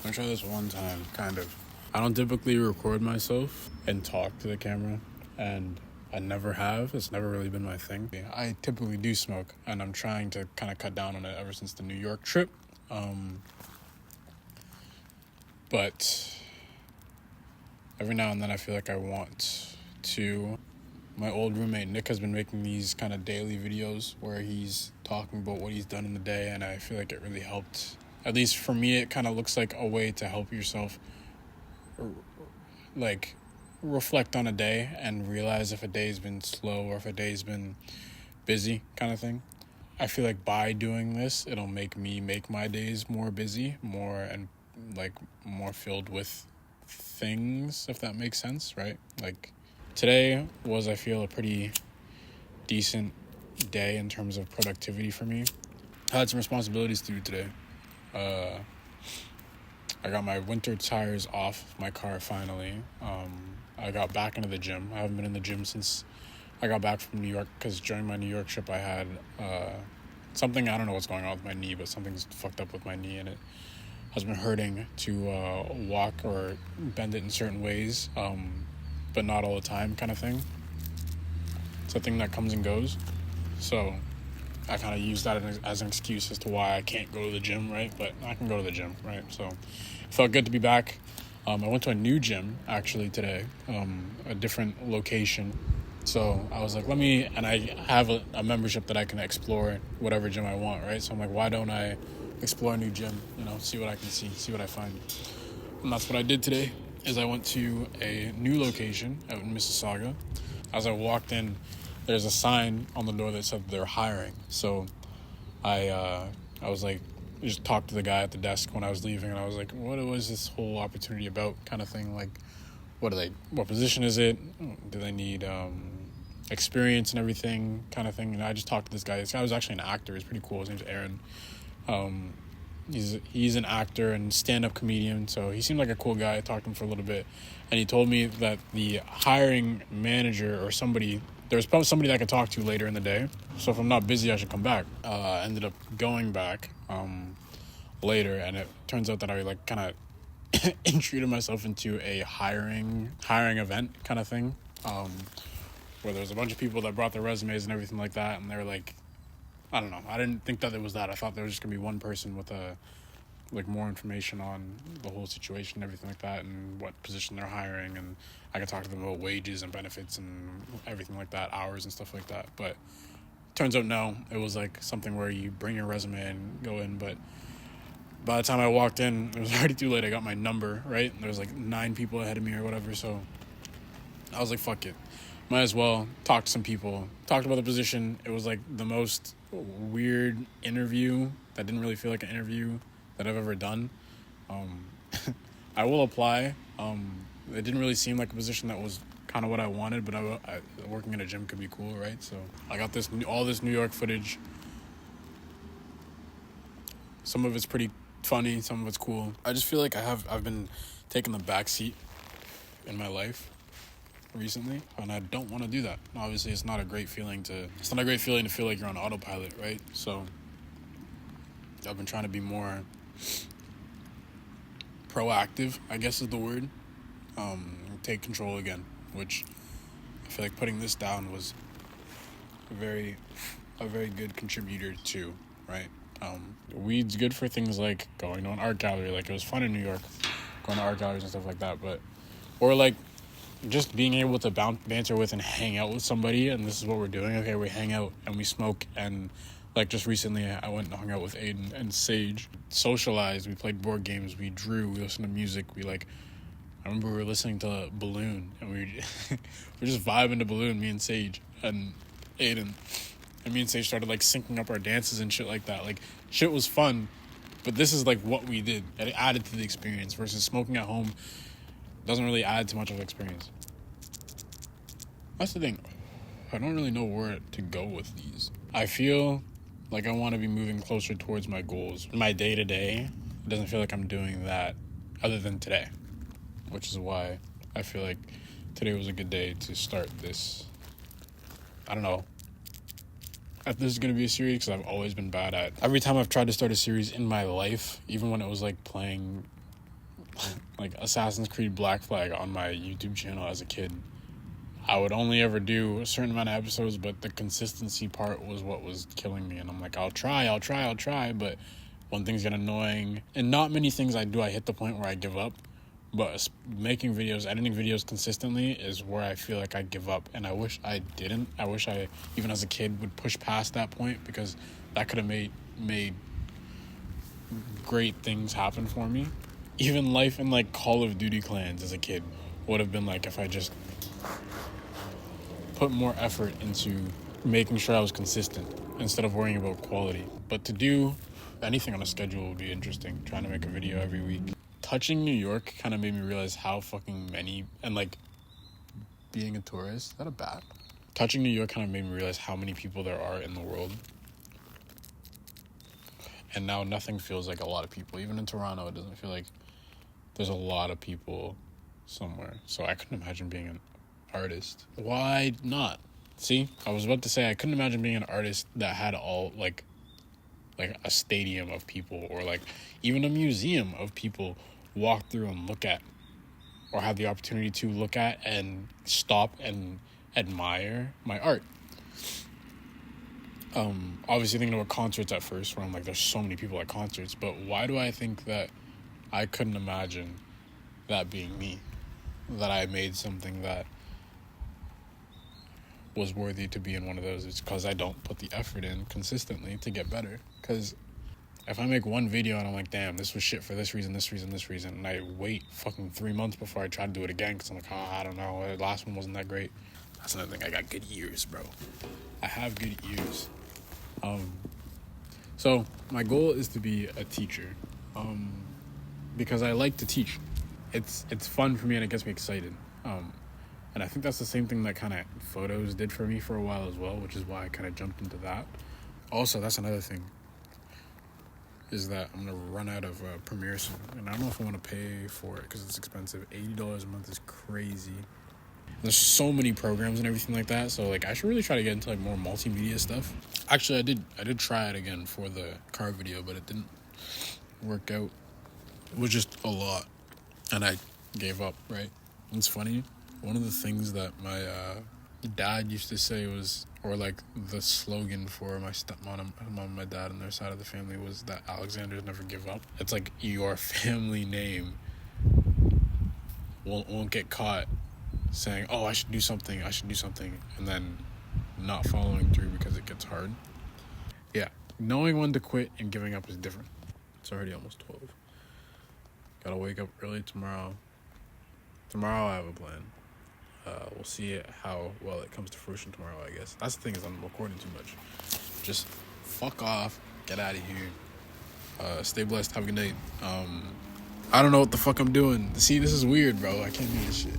I'll try this one time, kind of. I don't typically record myself and talk to the camera, and I never have. It's never really been my thing. I typically do smoke, and I'm trying to kind of cut down on it ever since the New York trip. But every now and then I feel like I want to. My old roommate Nick has been making these kind of daily videos where he's talking about what he's done in the day, and I feel like it really helped. At least for me, it kind of looks like a way to help yourself like reflect on a day and realize if a day's been slow or if a day's been busy, kind of thing. I feel like by doing this, it'll make me make my days more busy, more filled with things, if that makes sense, right? Like today was, I feel, a pretty decent day in terms of productivity for me. I had some responsibilities to do today. I got my winter tires off my car finally. I got back into the gym. I haven't been in the gym since I got back from New York, because during my New York trip I had something, I don't know what's going on with my knee, but something's fucked up with my knee, and it has been hurting to walk or bend it in certain ways, but not all the time, kind of thing. It's a thing that comes and goes. So I kind of use that as an excuse as to why I can't go to the gym, right? But I can go to the gym, right? So it felt good to be back. I went to a new gym, actually, today, a different location. So I was like, and I have a membership that I can explore whatever gym I want, right? So I'm like, why don't I explore a new gym, see what I can see what I find. And that's what I did today, is I went to a new location out in Mississauga. As I walked in, there's a sign on the door that said they're hiring. So I was like, just talked to the guy at the desk when I was leaving, and I was like, what was this whole opportunity about, kind of thing? Like, what position is it? Do they need experience and everything, kind of thing? And I just talked to this guy. This guy was actually an actor. He's pretty cool. His name's Aaron. He's an actor and stand-up comedian, so he seemed like a cool guy. I talked to him for a little bit, and he told me that the hiring manager or somebody, there's probably somebody that I could talk to later in the day, so if I'm not busy I should come back. Ended up going back later, and it turns out that I kind of intruded myself into a hiring event kind of thing, where there was a bunch of people that brought their resumes and everything like that, and they were like, I don't know. I didn't think that it was that. I thought there was just going to be one person with more information on the whole situation and everything like that, and what position they're hiring, and I could talk to them about wages and benefits and everything like that, hours and stuff like that. But turns out no, it was like something where you bring your resume and go in. But by the time I walked in, it was already too late. I got my number, right? There was 9 people ahead of me or whatever, so I was like, fuck it. Might as well talk to some people. Talked about the position. It was the most weird interview that didn't really feel like an interview that I've ever done. I will apply. It didn't really seem like a position that was kind of what I wanted, but working in a gym could be cool, right? So I got all this New York footage. Some of it's pretty funny, some of it's cool. I just feel like I've been taking the back seat in my life recently, and I don't want to do that. Obviously, it's not a great feeling to feel like you're on autopilot, right? So I've been trying to be more proactive, I guess is the word. Take control again, which I feel like putting this down was a very good contributor to, right? Weed's good for things like going to an art gallery. It was fun in New York, going to art galleries and stuff like that, or just being able to banter with and hang out with somebody, and this is what we're doing. Okay, we hang out and we smoke, and just recently I went and hung out with Aiden and Sage, socialized, we played board games, we drew, we listened to music, I remember we were listening to Balloon, and we were just vibing to Balloon, me and Sage and Aiden, and me and Sage started syncing up our dances and shit like that. Shit was fun, but this is what we did. It added to the experience versus smoking at home. Doesn't really add too much of an experience. That's the thing. I don't really know where to go with these. I feel like I want to be moving closer towards my goals. My day-to-day, it doesn't feel like I'm doing that other than today, which is why I feel like today was a good day to start this. I don't know if this is going to be a series, because I've always been bad at. Every time I've tried to start a series in my life, even when it was playing like Assassin's Creed Black Flag on my YouTube channel as a kid. I would only ever do a certain amount of episodes, but the consistency part was what was killing me. And I'm like, I'll try, but when things get annoying, and not many things I do, I hit the point where I give up. But making videos, editing videos consistently is where I feel like I give up. And I wish I didn't. I wish I, even as a kid, would push past that point, because that could have made great things happen for me. Even life in like Call of Duty clans as a kid would have been like if I just put more effort into making sure I was consistent instead of worrying about quality. But to do anything on a schedule would be interesting, trying to make a video every week. Touching New York kind of made me realize how fucking many, and like being a tourist, is that a bat? Touching New York kind of made me realize how many people there are in the world. And now nothing feels like a lot of people. Even in Toronto, it doesn't feel like there's a lot of people somewhere. So I couldn't imagine being an artist. Why not? See, I was about to say I couldn't imagine being an artist that had all like a stadium of people, or like even a museum of people walk through and look at, or have the opportunity to look at and stop and admire my art. Obviously thinking about concerts at first, where I'm like, there's so many people at concerts, but why do I think that I couldn't imagine that being me? That I made something that was worthy to be in one of those. It's because I don't put the effort in consistently to get better. Because if I make one video and I'm like, damn, this was shit for this reason, and I wait fucking 3 months before I try to do it again because I'm like, I don't know, the last one wasn't that great. That's another thing. I got good ears, bro. I have good ears. So my goal is to be a teacher, because I like to teach. It's fun for me and it gets me excited. And I think that's the same thing that kind of photos did for me for a while as well, which is why I kind of jumped into that. Also, that's another thing, is that I'm going to run out of Premiere soon. And I don't know if I want to pay for it because it's expensive. $80 a month is crazy. There's so many programs and everything like that, so like I should really try to get into like more multimedia stuff. Actually, I did try it again for the car video, but it didn't work out. It was just a lot, and I gave up, right? It's funny, one of the things that my dad used to say was, or like the slogan for my stepmom and my dad and their side of the family, was that Alexanders never give up. It's like your family name won't get caught saying, oh, I should do something, and then not following through because it gets hard. Yeah, knowing when to quit and giving up is different. It's already almost 12. Gotta wake up early tomorrow. Tomorrow I have a plan. We'll see how well it comes to fruition tomorrow, I guess. That's the thing, is I'm recording too much. Just fuck off, get out of here. Stay blessed, have a good night. I don't know what the fuck I'm doing. See, this is weird, bro. I can't do this shit.